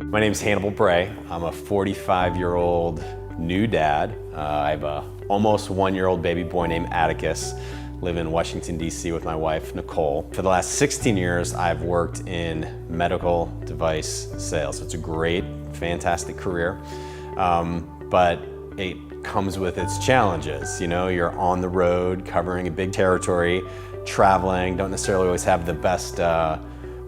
My name's Hannibal Bray. I'm a 45-year-old new dad. I have a almost 1-year-old baby boy named Atticus. Live in Washington, D.C. with my wife, Nicole. For the last 16 years, I've worked in medical device sales. It's a great, fantastic career, but it comes with its challenges. You know, you're on the road, covering a big territory, traveling, don't necessarily always have the best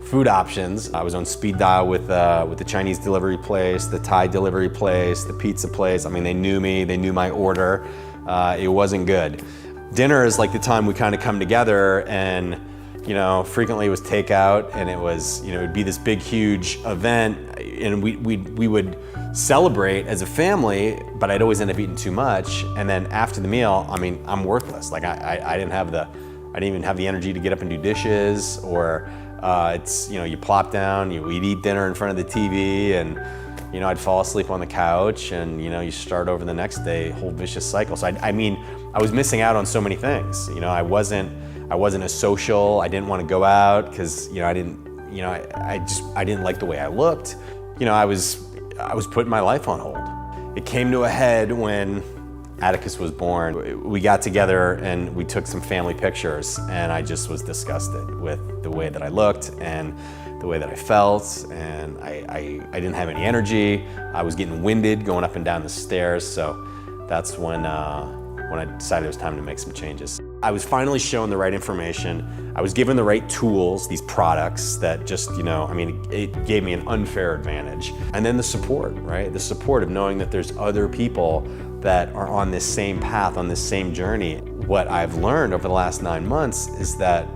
food options. I was on speed dial with the Chinese delivery place, the Thai delivery place, the pizza place. I mean, they knew me, they knew my order. It wasn't good. Dinner is like the time we kind of come together, and you know, frequently it was takeout, and it was, you know, it'd be this big, huge event, and we would celebrate as a family, but I'd always end up eating too much. And then after the meal, I mean, I'm worthless. Like I didn't even have the energy to get up and do dishes, or it's, you know, you plop down, we'd eat dinner in front of the TV, and you know, I'd fall asleep on the couch, and you know, you start over the next day, whole vicious cycle. So I mean, I was missing out on so many things. You know, I wasn't as social. I didn't want to go out because, you know, I didn't like the way I looked. You know, I was putting my life on hold. It came to a head when Atticus was born. We got together and we took some family pictures, and I just was disgusted with the way that I looked and the way that I felt, and I didn't have any energy. I was getting winded going up and down the stairs, so that's when I decided it was time to make some changes. I was finally shown the right information. I was given the right tools, these products that just, you know, I mean, it gave me an unfair advantage. And then the support, right? The support of knowing that there's other people that are on this same path, on this same journey. What I've learned over the last 9 months is that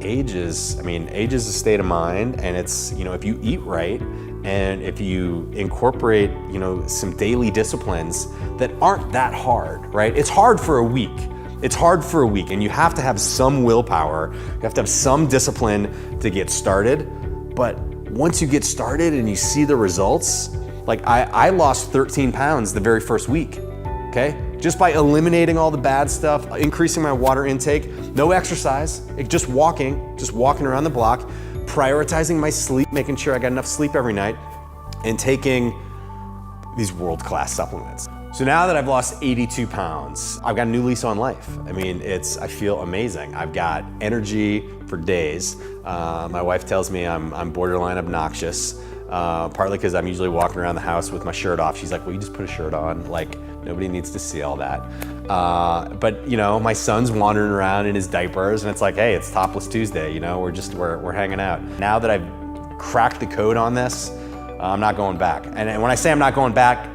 age is a state of mind, and it's, you know, if you eat right, and if you incorporate, you know, some daily disciplines that aren't that hard, right? It's hard for a week. It's hard for a week, and you have to have some willpower. You have to have some discipline to get started. But once you get started and you see the results, like I lost 13 pounds the very first week, okay? Just by eliminating all the bad stuff, increasing my water intake, no exercise, just walking around the block, prioritizing my sleep, making sure I got enough sleep every night, and taking these world-class supplements. So now that I've lost 82 pounds, I've got a new lease on life. I mean, I feel amazing. I've got energy for days. My wife tells me I'm borderline obnoxious, partly because I'm usually walking around the house with my shirt off. She's like, well, you just put a shirt on. Like, nobody needs to see all that. But you know, my son's wandering around in his diapers, and it's like, hey, it's Topless Tuesday, you know, we're hanging out. Now that I've cracked the code on this, I'm not going back. And when I say I'm not going back,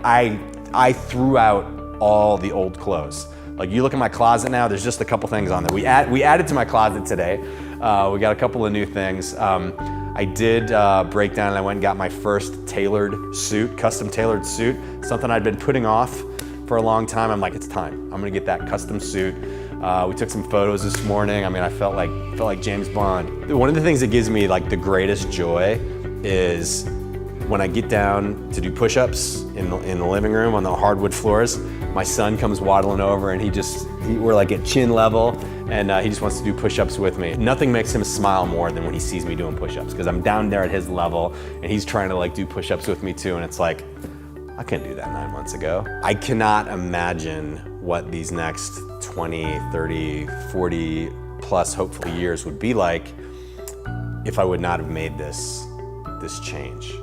I threw out all the old clothes. Like, you look at my closet now, there's just a couple things on there. We added to my closet today. We got a couple of new things. I did break down and I went and got my first tailored suit, custom tailored suit, something I'd been putting off for a long time. I'm like, it's time. I'm gonna get that custom suit. We took some photos this morning. I mean, I felt like James Bond. One of the things that gives me like the greatest joy is when I get down to do push-ups in the living room on the hardwood floors. My son comes waddling over, and we're like at chin level, and he just wants to do push-ups with me. Nothing makes him smile more than when he sees me doing push-ups, because I'm down there at his level, and he's trying to like do push-ups with me too, and it's like, I couldn't do that 9 months ago. I cannot imagine what these next 20, 30, 40 plus hopefully years would be like if I would not have made this change.